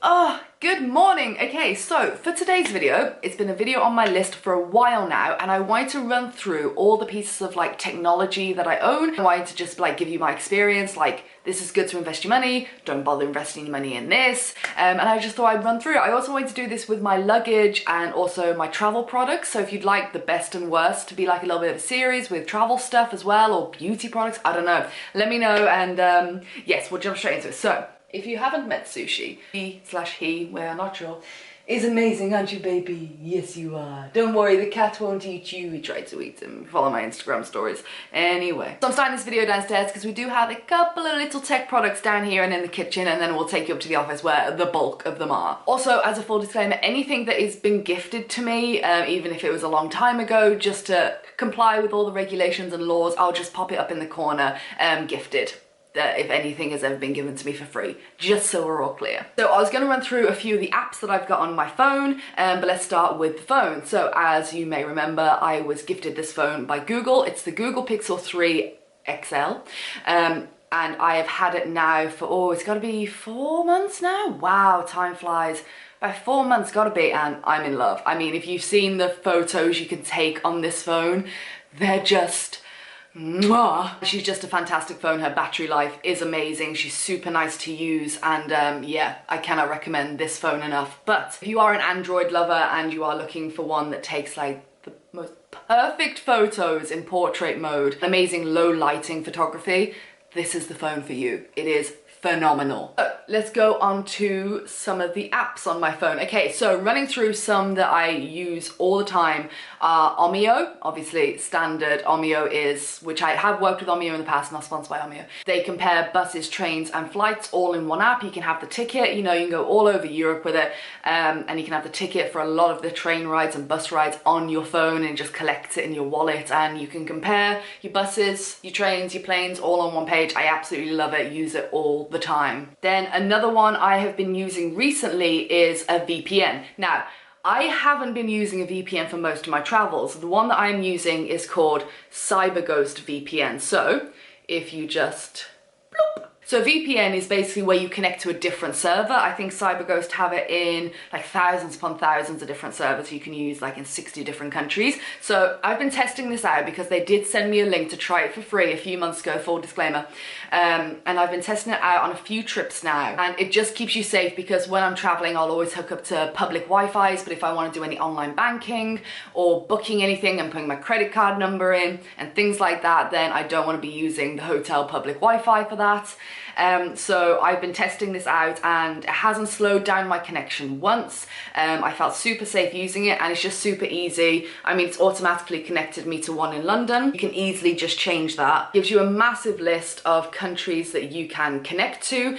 Oh, good morning. Okay, so for today's video, it's been a video on my list for a while now, and I wanted to run through all the pieces of like technology that I own. I wanted to just like give you my experience, like this is good to invest your money, don't bother investing your money in this. And I just thought I'd run through it. I also wanted to do this with my luggage and also my travel products. So if you'd like the best and worst to be like a little bit of a series with travel stuff as well, or beauty products, I don't know. Let me know, and yes, we'll jump straight into it. So if you haven't met Sushi, he/he, we're not sure, is amazing, aren't you, baby? Yes, you are. Don't worry, the cat won't eat you. He tried to eat him. Follow my Instagram stories. Anyway, so I'm starting this video downstairs because we do have a couple of little tech products down here and in the kitchen, and then we'll take you up to the office where the bulk of them are. Also, as a full disclaimer, anything that has been gifted to me, even if it was a long time ago, just to comply with all the regulations and laws, I'll just pop it up in the corner, gifted. If anything has ever been given to me for free, just so we're all clear. So I was going to run through a few of the apps that I've got on my phone, but let's start with the phone. So as you may remember, I was gifted this phone by Google. It's the Google Pixel 3 XL. And I have had it now for, oh, it's got to be 4 months now? Wow, time flies. By 4 months, gotta be, and I'm in love. I mean, if you've seen the photos you can take on this phone, they're just mwah. She's just a fantastic phone. Her battery life is amazing. She's super nice to use, and yeah, I cannot recommend this phone enough. But if you are an Android lover and you are looking for one that takes like the most perfect photos in portrait mode, amazing low lighting photography, this is the phone for you. It is phenomenal. So let's go on to some of the apps on my phone. Okay, so running through some that I use all the time are Omio. Obviously standard Omio is, which I have worked with Omio in the past, not sponsored by Omio. They compare buses, trains and flights all in one app. You can have the ticket, you know, you can go all over Europe with it, and you can have the ticket for a lot of the train rides and bus rides on your phone and just collect it in your wallet, and you can compare your buses, your trains, your planes all on one page. I absolutely love it, use it all the time. Then another one I have been using recently is a VPN. Now, I haven't been using a VPN for most of my travels. The one that I'm using is called CyberGhost VPN. So if you just bloop. So VPN is basically where you connect to a different server. I think CyberGhost have it in like thousands upon thousands of different servers you can use like in 60 different countries. So I've been testing this out because they did send me a link to try it for free a few months ago, full disclaimer. And I've been testing it out on a few trips now, and it just keeps you safe because when I'm traveling, I'll always hook up to public Wi-Fi's, but if I want to do any online banking or booking anything and putting my credit card number in and things like that, then I don't want to be using the hotel public Wi-Fi for that. So I've been testing this out and it hasn't slowed down my connection once. I felt super safe using it, and it's just super easy. I mean, it's automatically connected me to one in London. You can easily just change that. Gives you a massive list of countries that you can connect to.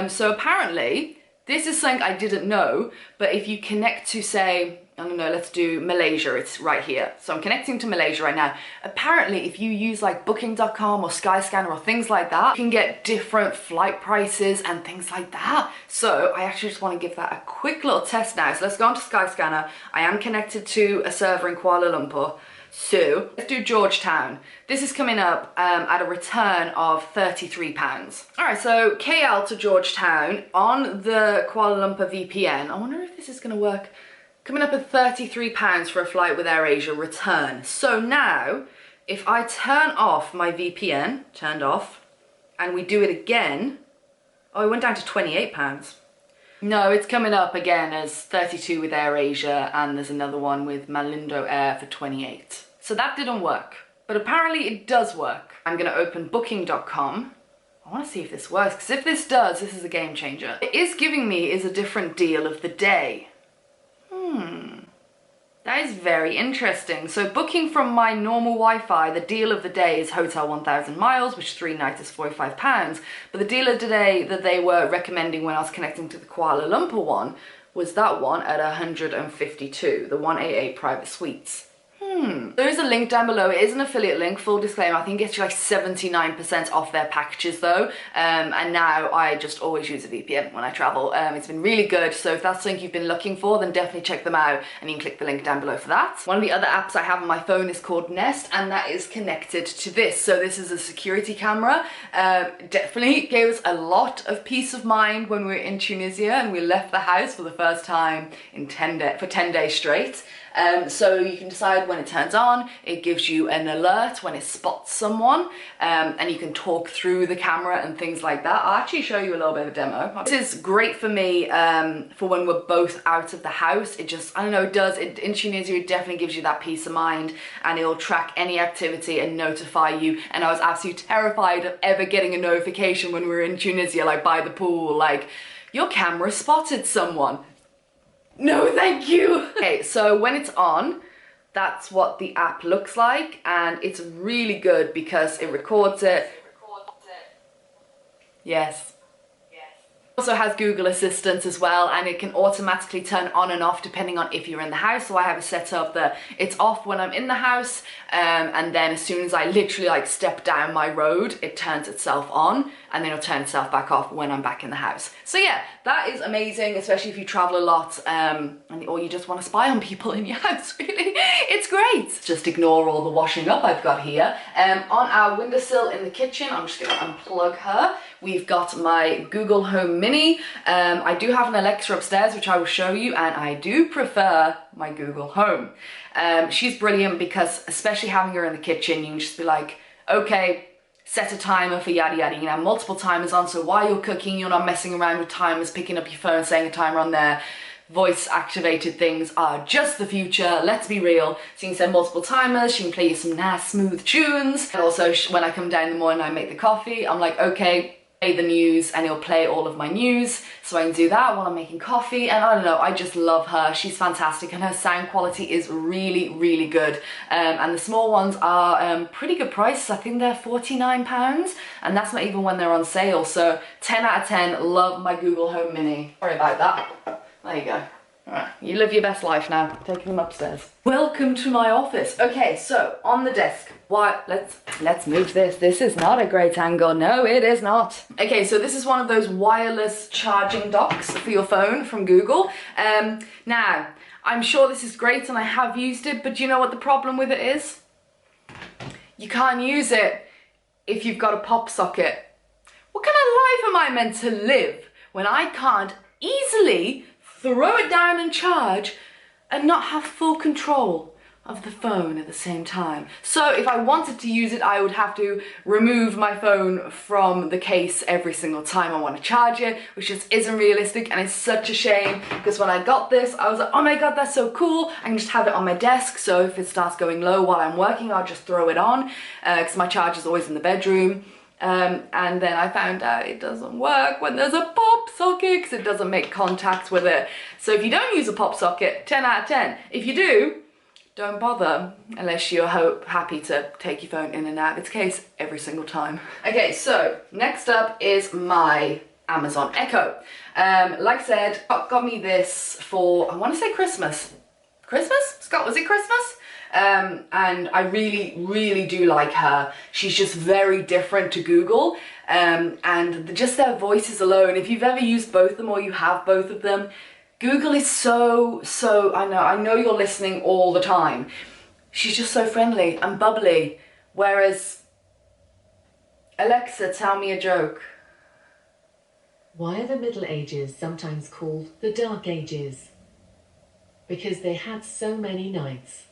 So apparently, this is something I didn't know, but if you connect to, say, I don't know, let's do Malaysia, it's right here. So I'm connecting to Malaysia right now. Apparently, if you use like booking.com or Skyscanner or things like that, you can get different flight prices and things like that. So I actually just want to give that a quick little test now. So let's go on to Skyscanner. I am connected to a server in Kuala Lumpur. So let's do Georgetown. This is coming up at a return of £33. All right, so KL to Georgetown on the Kuala Lumpur VPN. I wonder if this is going to work. Coming up at £33 for a flight with AirAsia return. So now, if I turn off my VPN, turned off, and we do it again, oh, it went down to £28. No, it's coming up again as 32 with AirAsia, and there's another one with Malindo Air for 28. So that didn't work, but apparently it does work. I'm gonna open booking.com. I wanna see if this works, because if this does, this is a game changer. It is giving me is a different deal of the day. That is very interesting. So booking from my normal Wi-Fi, the deal of the day is Hotel 1000 miles, which 3 nights is £45. But the deal of the day that they were recommending when I was connecting to the Kuala Lumpur one was that one at 152, the 188 private suites. There is a link down below. It is an affiliate link, full disclaimer. I think it's like 79% off their packages though. And now I just always use a VPN when I travel. It's been really good. So if that's something you've been looking for, then definitely check them out and you can click the link down below for that. One of the other apps I have on my phone is called Nest, and that is connected to this. So this is a security camera. Definitely gave us a lot of peace of mind when we were in Tunisia and we left the house for the first time in 10 days straight. So you can decide when it turns on. It gives you an alert when it spots someone, and you can talk through the camera and things like that. I'll actually show you a little bit of a demo. This is great for me for when we're both out of the house. It just, I don't know, in Tunisia it definitely gives you that peace of mind, and it'll track any activity and notify you. And I was absolutely terrified of ever getting a notification when we were in Tunisia, like by the pool, like, your camera spotted someone. No, thank you. Okay, so when it's on, that's what the app looks like, and it's really good because it records it. Yes. Also has Google Assistant as well, and it can automatically turn on and off depending on if you're in the house. So I have it set up that it's off when I'm in the house, and then as soon as I literally like step down my road, it turns itself on, and then it'll turn itself back off when I'm back in the house. So yeah, that is amazing, especially if you travel a lot, or you just want to spy on people in your house, really. It's great. Just ignore all the washing up I've got here. On our windowsill in the kitchen, I'm just gonna unplug her. We've got my Google Home Mini. I do have an Alexa upstairs, which I will show you, and I do prefer my Google Home. She's brilliant because, especially having her in the kitchen, you can just be like, okay, set a timer for yada yada. You can have multiple timers on, so while you're cooking, you're not messing around with timers, picking up your phone, saying a timer on there. Voice activated things are just the future, let's be real. So you can set multiple timers, she can play you some nice smooth tunes. And also when I come down in the morning and I make the coffee, I'm like, okay, play the news, and it'll play all of my news. So I can do that while I'm making coffee, and I don't know, I just love her. She's fantastic, and her sound quality is really, really good. And the small ones are pretty good prices. I think they're £49, and that's not even when they're on sale. So 10 out of 10, love my Google Home Mini. Sorry about that. There you go. Alright, you live your best life now. Taking them upstairs. Welcome to my office. Okay, so on the desk, let's move this. This is not a great angle. No, it is not. Okay, so this is one of those wireless charging docks for your phone from Google. Now, I'm sure this is great and I have used it, but do you know what the problem with it is? You can't use it if you've got a pop socket. What kind of life am I meant to live when I can't easily throw it down and charge and not have full control of the phone at the same time? So if I wanted to use it, I would have to remove my phone from the case every single time I want to charge it, which just isn't realistic, and it's such a shame because when I got this, I was like, oh my god, that's so cool. I can just have it on my desk, so if it starts going low while I'm working, I'll just throw it on because my charger's always in the bedroom. And then I found out it doesn't work when there's a pop socket because it doesn't make contact with it. So if you don't use a pop socket, 10 out of 10. If you do, don't bother unless you're happy to take your phone in and out of its case every single time. Okay, so next up is my Amazon Echo. Like I said, got me this for, I want to say Christmas. Christmas? Scott, was it Christmas? And I really, really do like her. She's just very different to Google, and just their voices alone, if you've ever used both of them or you have both of them, Google is so, I know you're listening all the time. She's just so friendly and bubbly, whereas Alexa, tell me a joke. Why are the Middle Ages sometimes called the Dark Ages? Because they had so many nights.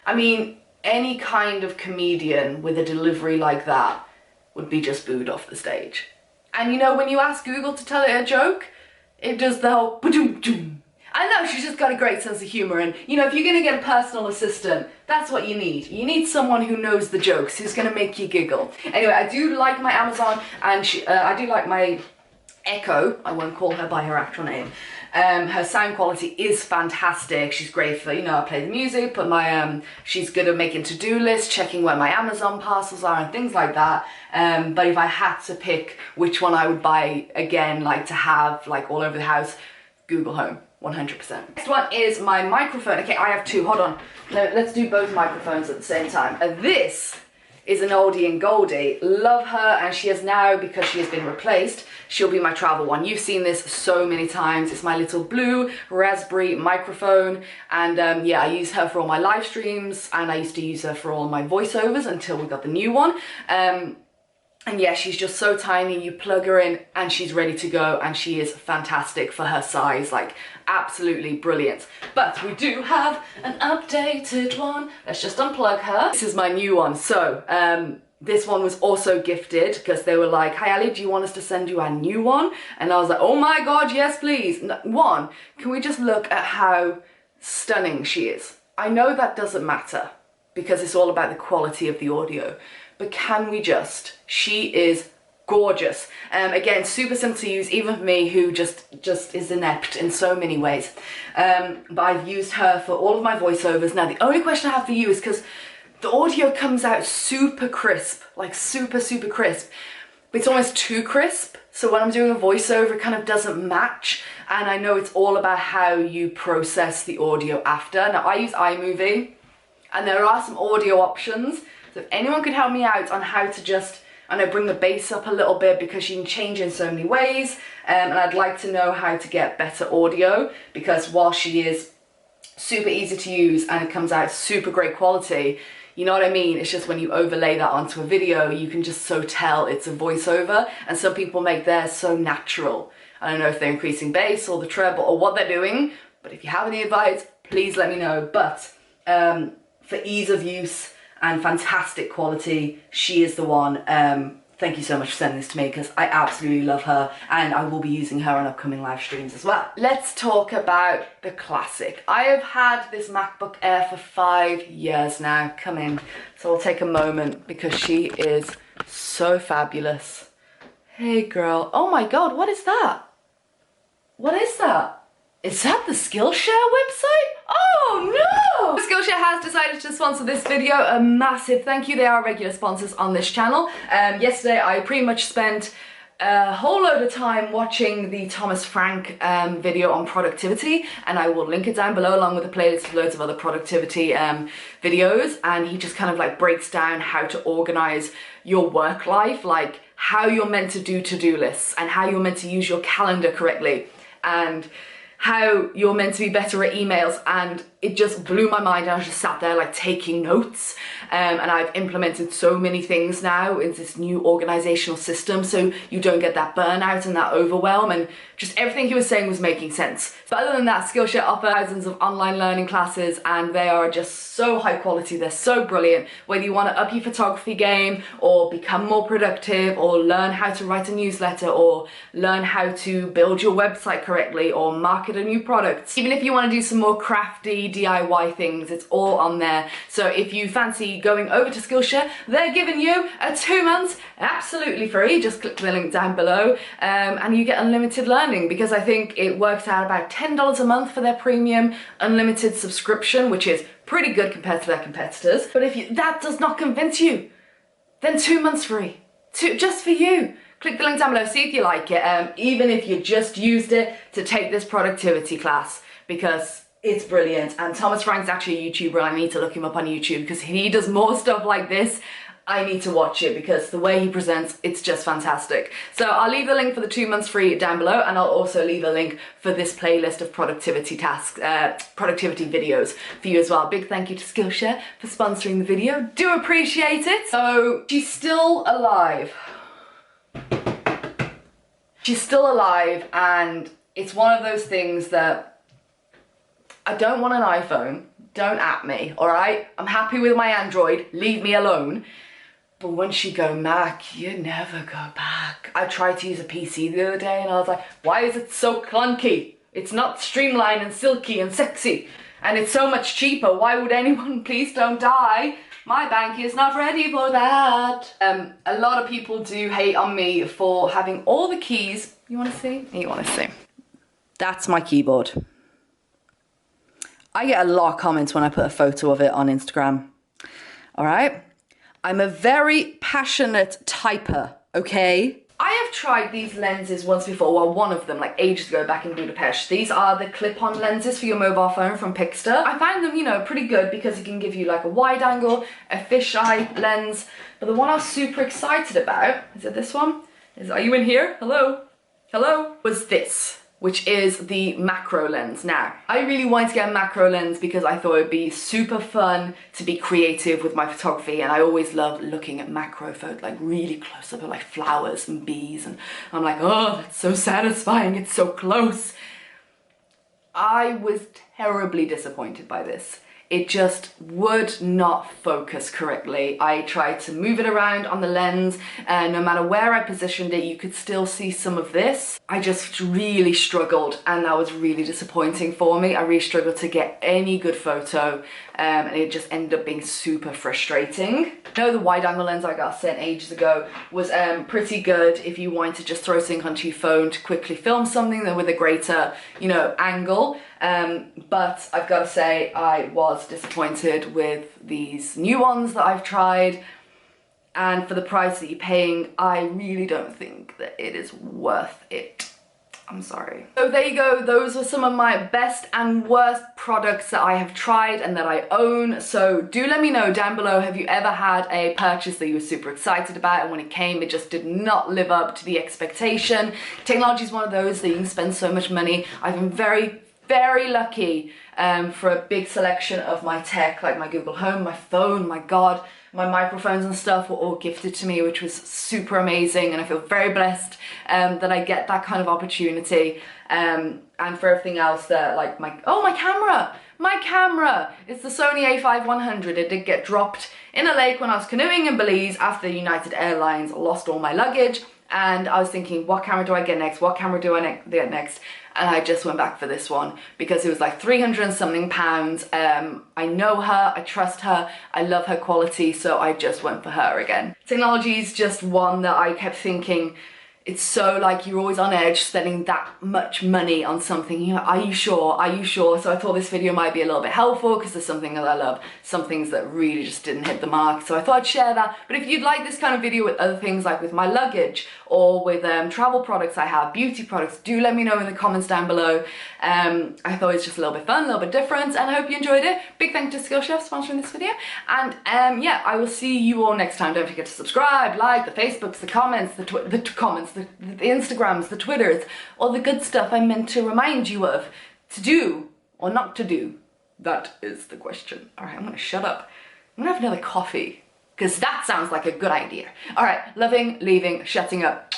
I mean, any kind of comedian with a delivery like that would be just booed off the stage. And you know, when you ask Google to tell it a joke, it does the whole ba-doom-doom. I know, she's just got a great sense of humour, and you know, if you're gonna get a personal assistant, that's what you need. You need someone who knows the jokes, who's gonna make you giggle. Anyway, I do like my Amazon, and I do like my Echo. I won't call her by her actual name. Her sound quality is fantastic. She's great for, you know, I play the music, but my, she's good at making to-do lists, checking where my Amazon parcels are and things like that. But if I had to pick which one I would buy again, like to have like all over the house, Google Home. 100%. Next one is my microphone. Okay, I have two, hold on. No, let's do both microphones at the same time. This is an oldie and goldie. Love her, and she has now, because she has been replaced, she'll be my travel one. You've seen this so many times. It's my little blue raspberry microphone, and yeah, I use her for all my live streams, and I used to use her for all my voiceovers until we got the new one. And yeah, she's just so tiny. You plug her in and she's ready to go, and she is fantastic for her size, like absolutely brilliant. But we do have an updated one. Let's just unplug her. This is my new one. So this one was also gifted because they were like, "Hi Ali, do you want us to send you our new one?" And I was like, "Oh my God, yes please." One, can we just look at how stunning she is? I know that doesn't matter because it's all about the quality of the audio. But can we just, she is gorgeous. Again, super simple to use, even for me who just is inept in so many ways. But I've used her for all of my voiceovers. Now, the only question I have for you is because the audio comes out super crisp, like super, super crisp. But it's almost too crisp. So when I'm doing a voiceover, it kind of doesn't match. And I know it's all about how you process the audio after. Now, I use iMovie, and there are some audio options. So if anyone could help me out on how to just, I know, bring the bass up a little bit, because you can change in so many ways, and I'd like to know how to get better audio, because while she is super easy to use and it comes out super great quality, you know what I mean? It's just when you overlay that onto a video, you can just so tell it's a voiceover, and some people make theirs so natural. I don't know if they're increasing bass or the treble or what they're doing, but if you have any advice, please let me know. But for ease of use and fantastic quality, she is the one. Thank you so much for sending this to me, because I absolutely love her, and I will be using her on upcoming live streams as well. Let's talk about the classic. I have had this MacBook Air for 5 years now. Come in. So I'll take a moment because she is so fabulous. Hey girl. Oh my God, what is that? What is that? Is that the Skillshare website? Oh no! Skillshare has decided to sponsor this video. A massive thank you. They are regular sponsors on this channel. Yesterday I pretty much spent a whole load of time watching the Thomas Frank video on productivity, and I will link it down below along with a playlist of loads of other productivity videos. And he just kind of like breaks down how to organize your work life, like how you're meant to do to-do lists and how you're meant to use your calendar correctly, and how you're meant to be better at emails. And it just blew my mind. I was just sat there like taking notes, and I've implemented so many things now in this new organizational system, so you don't get that burnout and that overwhelm, and just everything he was saying was making sense. But other than that, Skillshare offer thousands of online learning classes, and they are just so high quality. They're so brilliant. Whether you want to up your photography game, or become more productive, or learn how to write a newsletter, or learn how to build your website correctly, or market a new product, even if you want to do some more crafty DIY things, it's all on there. So if you fancy going over to Skillshare, they're giving you a 2 months absolutely free. Just click the link down below, and you get unlimited learning, because I think it works out about $10 a month for their premium unlimited subscription, which is pretty good compared to their competitors. But if that does not convince you, then 2 months free, just for you. Click the link down below, see if you like it, even if you just used it to take this productivity class, because it's brilliant. And Thomas Frank's actually a YouTuber. I need to look him up on YouTube, because he does more stuff like this. I need to watch it, because the way he presents, it's just fantastic. So I'll leave the link for the 2 months free down below, and I'll also leave a link for this playlist of productivity tasks, productivity videos for you as well. Big thank you to Skillshare for sponsoring the video. Do appreciate it. So she's still alive. She's still alive, and it's one of those things that I don't want an iPhone. Don't at me, all right? I'm happy with my Android. Leave me alone. But once you go Mac, you never go back. I tried to use a PC the other day, and I was like, why is it so clunky? It's not streamlined and silky and sexy, and it's so much cheaper. Why would anyone, please don't die? My bank is not ready for that. A lot of people do hate on me for having all the keys. You want to see? You want to see. That's my keyboard. I get a lot of comments when I put a photo of it on Instagram. All right? I'm a very passionate typer, okay? I have tried these lenses once before, well, one of them, like ages ago back in Budapest. These are the clip-on lenses for your mobile phone from Pixter. I find them, you know, pretty good because it can give you like a wide angle, a fisheye lens. But the one I was super excited about, is it this one? Are you in here? Hello? Hello? Was this, which is the macro lens. Now, I really wanted to get a macro lens because I thought it'd be super fun to be creative with my photography, and I always love looking at macro photos, like really close up of like flowers and bees, and I'm like, oh, that's so satisfying, it's so close. I was terribly disappointed by this. It just would not focus correctly. I tried to move it around on the lens, and no matter where I positioned it, you could still see some of this. I just really struggled, and that was really disappointing for me. I really struggled to get any good photo, and it just ended up being super frustrating. I know the wide angle lens I got sent ages ago was pretty good if you wanted to just throw something onto your phone to quickly film something with a greater, you know, angle. But I've got to say I was disappointed with these new ones that I've tried, and for the price that you're paying, I really don't think that it is worth it. I'm sorry. So there you go, those are some of my best and worst products that I have tried and that I own. So do let me know down below, have you ever had a purchase that you were super excited about and when it came it just did not live up to the expectation? Technology is one of those that you can spend so much money. I've been very lucky for a big selection of my tech, like my Google Home, my phone, my God, my microphones and stuff were all gifted to me, which was super amazing, and I feel very blessed that I get that kind of opportunity. And for everything else that, like my camera, it's the Sony a5100. It did get dropped in a lake when I was canoeing in Belize after United Airlines lost all my luggage, and I was thinking, what camera do I get next? What camera do I get next? And I just went back for this one because it was like 300 and something pounds. I know her, I trust her, I love her quality, so I just went for her again. Technology is just one that I kept thinking, it's so like you're always on edge spending that much money on something. You know, are you sure? Are you sure? So I thought this video might be a little bit helpful because there's something that I love, some things that really just didn't hit the mark. So I thought I'd share that. But if you'd like this kind of video with other things like with my luggage or with travel products I have, beauty products, do let me know in the comments down below. I thought it's just a little bit fun, a little bit different, and I hope you enjoyed it. Big thank you to Skillshare for sponsoring this video. And yeah, I will see you all next time. Don't forget to subscribe, like the Facebooks, the comments, the Instagrams, the Twitters, all the good stuff I meant to remind you of. To do or not to do, that is the question. All right, I'm gonna shut up. I'm gonna have another coffee because that sounds like a good idea. All right, loving, leaving, shutting up.